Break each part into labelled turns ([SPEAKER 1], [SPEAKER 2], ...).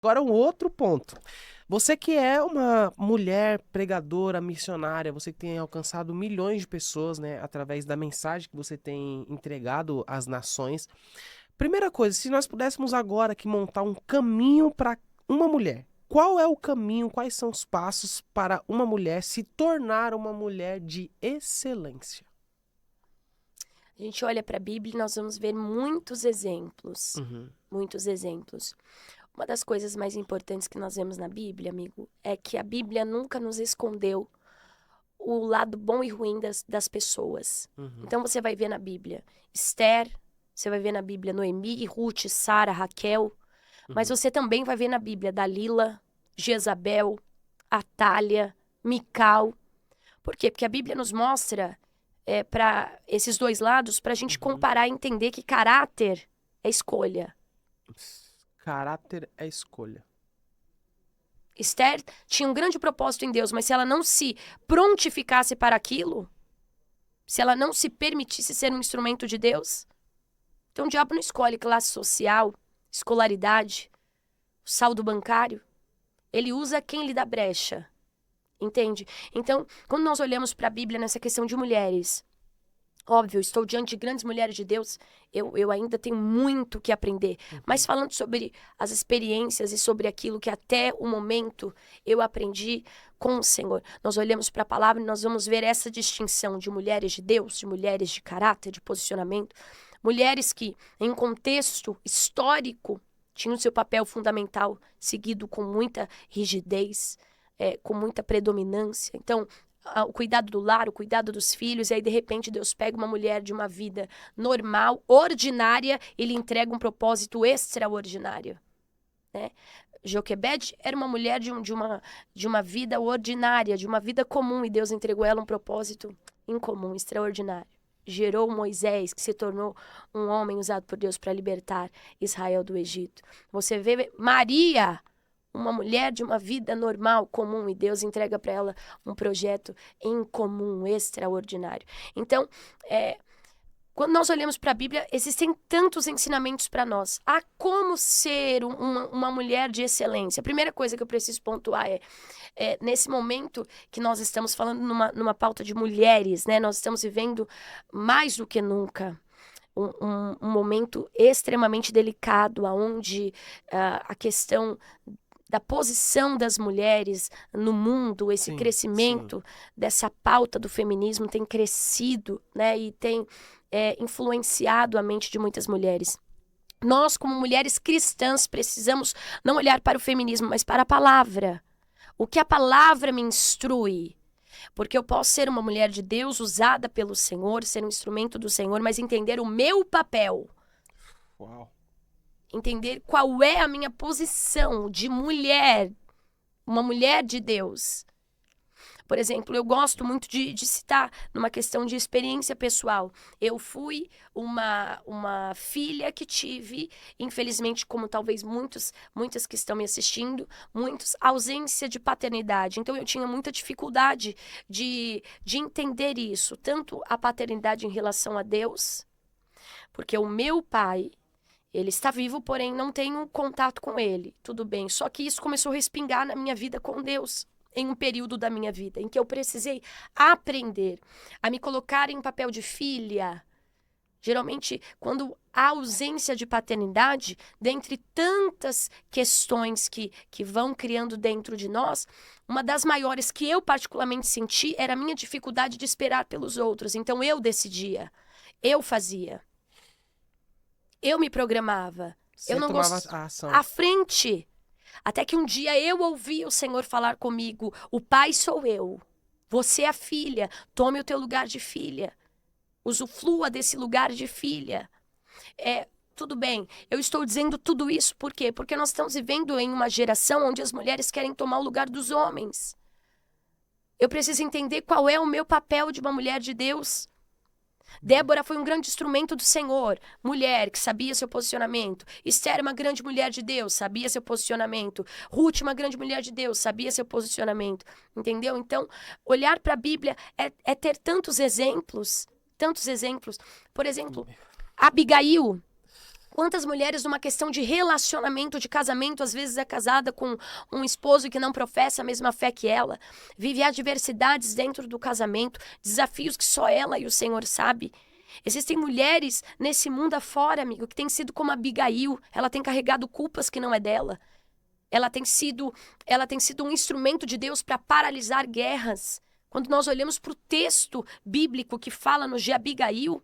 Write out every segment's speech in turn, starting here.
[SPEAKER 1] Agora, um outro ponto. Você que é uma mulher pregadora, missionária, você que tem alcançado milhões de pessoas, né, através da mensagem que você tem entregado às nações. Primeira coisa, se nós pudéssemos agora aqui montar um caminho para uma mulher, qual é o caminho, quais são os passos para uma mulher se tornar uma mulher de excelência?
[SPEAKER 2] A gente olha para a Bíblia e nós vamos ver muitos exemplos.
[SPEAKER 1] Uhum.
[SPEAKER 2] Muitos exemplos. Uma das coisas mais importantes que nós vemos na Bíblia, amigo, é que a Bíblia nunca nos escondeu o lado bom e ruim das pessoas.
[SPEAKER 1] Uhum.
[SPEAKER 2] Então você vai ver na Bíblia Esther, você vai ver na Bíblia Noemi, Ruth, Sara, Raquel, mas
[SPEAKER 1] Uhum.
[SPEAKER 2] você também vai ver na Bíblia Dalila, Jezabel, Atália, Mical. Por quê? Porque a Bíblia nos mostra para esses dois lados para a gente
[SPEAKER 1] Uhum.
[SPEAKER 2] comparar e entender que caráter é escolha.
[SPEAKER 1] Caráter é escolha.
[SPEAKER 2] Esther tinha um grande propósito em Deus, mas se ela não se prontificasse para aquilo, se ela não se permitisse ser um instrumento de Deus, então o diabo não escolhe classe social, escolaridade, saldo bancário. Ele usa quem lhe dá brecha, entende? Então, quando nós olhamos para a Bíblia nessa questão de mulheres, óbvio, eu estou diante de grandes mulheres de Deus, eu ainda tenho muito que aprender. Mas falando sobre as experiências e sobre aquilo que até o momento eu aprendi com o Senhor, nós olhamos para a palavra e nós vamos ver essa distinção de mulheres de Deus, de mulheres de caráter, de posicionamento. Mulheres que, em contexto histórico, tinham seu papel fundamental seguido com muita rigidez, com muita predominância. Então, o cuidado do lar, o cuidado dos filhos, e aí de repente Deus pega uma mulher de uma vida normal, ordinária, e lhe entrega um propósito extraordinário, né? Joquebede era uma mulher de uma vida ordinária, de uma vida comum, e Deus entregou ela um propósito incomum, extraordinário. Gerou Moisés, que se tornou um homem usado por Deus para libertar Israel do Egito. Você vê Maria, uma mulher de uma vida normal, comum, e Deus entrega para ela um projeto incomum, extraordinário. Então, quando nós olhamos para a Bíblia, existem tantos ensinamentos para nós. Há como ser uma mulher de excelência. A primeira coisa que eu preciso pontuar nesse momento que nós estamos falando numa pauta de mulheres, né? Nós estamos vivendo mais do que nunca um momento extremamente delicado, onde a questão da posição das mulheres no mundo, esse
[SPEAKER 1] Sim, sim.
[SPEAKER 2] crescimento dessa pauta do feminismo tem crescido, né, e tem influenciado a mente de muitas mulheres. Nós, como mulheres cristãs, precisamos não olhar para o feminismo, mas para a palavra. O que a palavra me instrui? Porque eu posso ser uma mulher de Deus usada pelo Senhor, ser um instrumento do Senhor, mas entender o meu papel.
[SPEAKER 1] Uau.
[SPEAKER 2] Entender qual é a minha posição de mulher, uma mulher de Deus. Por exemplo, eu gosto muito de citar numa questão de experiência pessoal. Eu fui uma filha que tive, infelizmente, como talvez muitas que estão me assistindo, ausência de paternidade. Então, eu tinha muita dificuldade de entender isso, tanto a paternidade em relação a Deus, porque o meu pai, ele está vivo, porém não tenho contato com ele. Tudo bem. Só que isso começou a respingar na minha vida com Deus. Em um período da minha vida em que eu precisei aprender a me colocar em papel de filha. Geralmente, quando há ausência de paternidade, dentre tantas questões que vão criando dentro de nós, uma das maiores que eu particularmente senti era a minha dificuldade de esperar pelos outros. Então, eu decidia, eu fazia. Eu me programava. Eu
[SPEAKER 1] Você
[SPEAKER 2] não
[SPEAKER 1] tomava
[SPEAKER 2] gosto
[SPEAKER 1] a ação.
[SPEAKER 2] à frente. Até que um dia eu ouvi o Senhor falar comigo: o pai sou eu. Você é a filha. Tome o teu lugar de filha. Usufrua desse lugar de filha. Tudo bem, eu estou dizendo tudo isso por quê? Porque nós estamos vivendo em uma geração onde as mulheres querem tomar o lugar dos homens. Eu preciso entender qual é o meu papel de uma mulher de Deus. Débora foi um grande instrumento do Senhor, mulher que sabia seu posicionamento. Esther, uma grande mulher de Deus, sabia seu posicionamento. Ruth, uma grande mulher de Deus, sabia seu posicionamento. Entendeu? Então, olhar para a Bíblia é ter tantos exemplos. Tantos exemplos. Por exemplo, Abigail. Quantas mulheres numa questão de relacionamento, de casamento, às vezes é casada com um esposo que não professa a mesma fé que ela, vive adversidades dentro do casamento, desafios que só ela e o Senhor sabe. Existem mulheres nesse mundo afora, amigo, que têm sido como Abigail, ela tem carregado culpas que não é dela. Ela tem sido um instrumento de Deus para paralisar guerras. Quando nós olhamos para o texto bíblico que fala-nos de Abigail,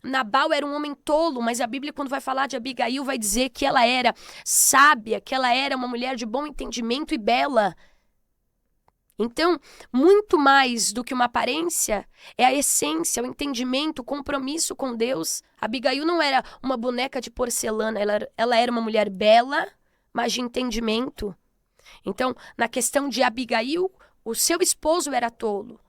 [SPEAKER 2] Nabal era um homem tolo, mas a Bíblia, quando vai falar de Abigail, vai dizer que ela era sábia, que ela era uma mulher de bom entendimento e bela. Então, muito mais do que uma aparência, é a essência, o entendimento, o compromisso com Deus. Abigail não era uma boneca de porcelana, ela era uma mulher bela, mas de entendimento. Então, na questão de Abigail, o seu esposo era tolo.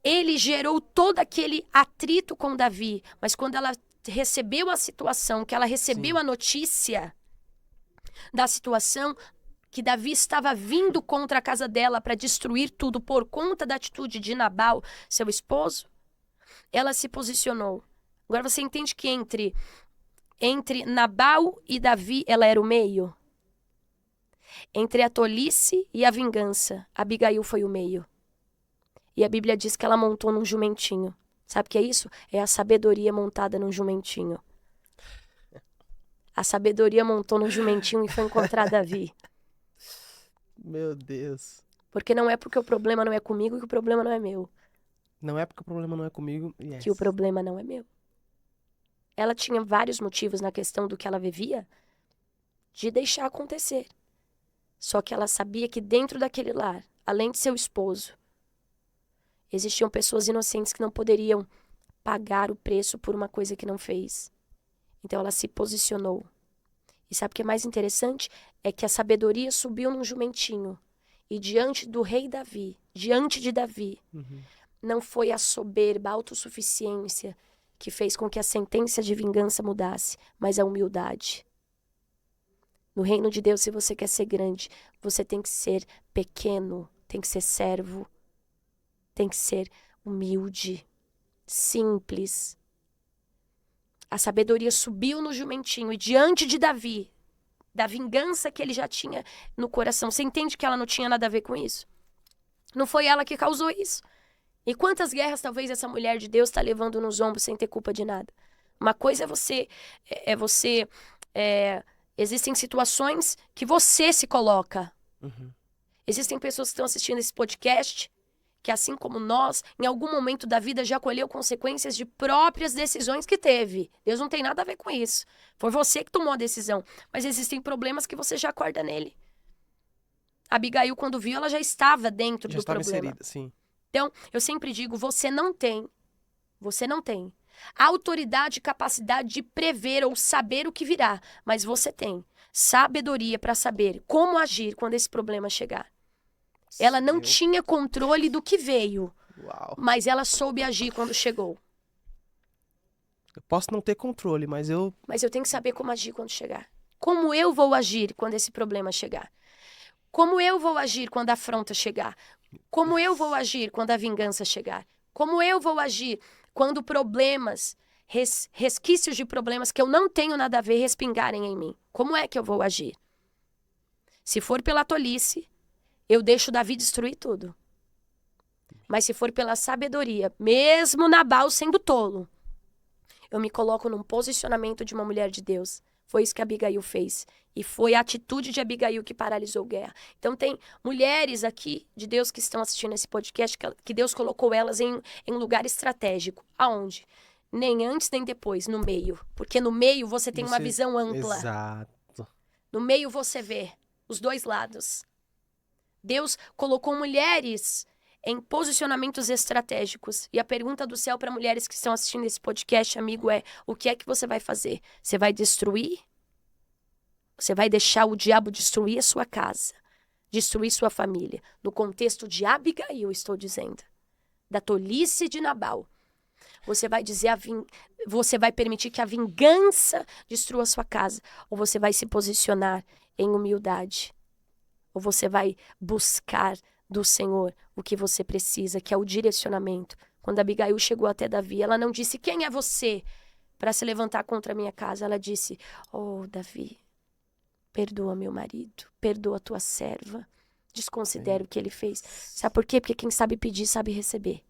[SPEAKER 2] Ele gerou todo aquele atrito com Davi, mas quando ela recebeu a situação, que ela recebeu a notícia da situação, que Davi estava vindo contra a casa dela para destruir tudo por conta da atitude de Nabal, seu esposo, ela se posicionou. Agora você entende que entre Nabal e Davi, ela era o meio? Entre a tolice e a vingança, Abigail foi o meio. E a Bíblia diz que ela montou num jumentinho. Sabe o que é isso? É a sabedoria montada num jumentinho. A sabedoria montou num jumentinho e foi encontrar Davi.
[SPEAKER 1] Meu Deus.
[SPEAKER 2] Porque não é porque o problema não é comigo que o problema não é meu.
[SPEAKER 1] Não é porque o problema não é comigo. Yes.
[SPEAKER 2] Que o problema não é meu. Ela tinha vários motivos na questão do que ela vivia de deixar acontecer. Só que ela sabia que dentro daquele lar, além de seu esposo, existiam pessoas inocentes que não poderiam pagar o preço por uma coisa que não fez. Então ela se posicionou. E sabe o que é mais interessante? É que a sabedoria subiu num jumentinho. E diante do rei Davi, diante de Davi, não foi a soberba, a autossuficiência que fez com que a sentença de vingança mudasse, mas a humildade. No reino de Deus, se você quer ser grande, você tem que ser pequeno, tem que ser servo, tem que ser humilde, simples. A sabedoria subiu no jumentinho e diante de Davi, da vingança que ele já tinha no coração. Você entende que ela não tinha nada a ver com isso? Não foi ela que causou isso. E quantas guerras talvez essa mulher de Deus está levando nos ombros sem ter culpa de nada? Uma coisa é você... Existem situações que você se coloca. Existem pessoas que estão assistindo esse podcast que, assim como nós, em algum momento da vida já colheu consequências de próprias decisões que teve. Deus não tem nada a ver com isso. Foi você que tomou a decisão. Mas existem problemas que você já acorda nele. Abigail, quando viu, ela já estava dentro do problema.
[SPEAKER 1] Inserida, sim.
[SPEAKER 2] Então, eu sempre digo, você não tem autoridade e capacidade de prever ou saber o que virá, mas você tem sabedoria para saber como agir quando esse problema chegar. Ela não tinha controle do que veio, mas ela soube agir quando chegou.
[SPEAKER 1] Eu posso não ter controle, mas eu
[SPEAKER 2] tenho que saber como agir quando chegar. Como eu vou agir quando esse problema chegar? Como eu vou agir quando a afronta chegar? Como eu vou agir quando a vingança chegar? Como eu vou agir quando problemas, resquícios de problemas que eu não tenho nada a ver respingarem em mim? Como é que eu vou agir? Se for pela tolice, eu deixo Davi destruir tudo. Mas se for pela sabedoria, mesmo Nabal sendo tolo, eu me coloco num posicionamento de uma mulher de Deus. Foi isso que Abigail fez. E foi a atitude de Abigail que paralisou a guerra. Então tem mulheres aqui de Deus que estão assistindo esse podcast, que Deus colocou elas em lugar estratégico. Aonde? Nem antes nem depois, no meio. Porque no meio você tem uma visão ampla.
[SPEAKER 1] Exato.
[SPEAKER 2] No meio você vê os dois lados. Deus colocou mulheres em posicionamentos estratégicos. E a pergunta do céu para mulheres que estão assistindo esse podcast, amigo, é: o que é que você vai fazer? Você vai destruir? Você vai deixar o diabo destruir a sua casa, destruir sua família? No contexto de Abigail, estou dizendo. Da tolice de Nabal. Você vai você vai permitir que a vingança destrua a sua casa? Ou você vai se posicionar em humildade? Ou você vai buscar do Senhor o que você precisa, que é o direcionamento? Quando Abigail chegou até Davi, ela não disse: quem é você para se levantar contra a minha casa, ela disse: "Oh, Davi, perdoa meu marido, perdoa tua serva, desconsidera o que ele fez." Sabe por quê? Porque quem sabe pedir, sabe receber.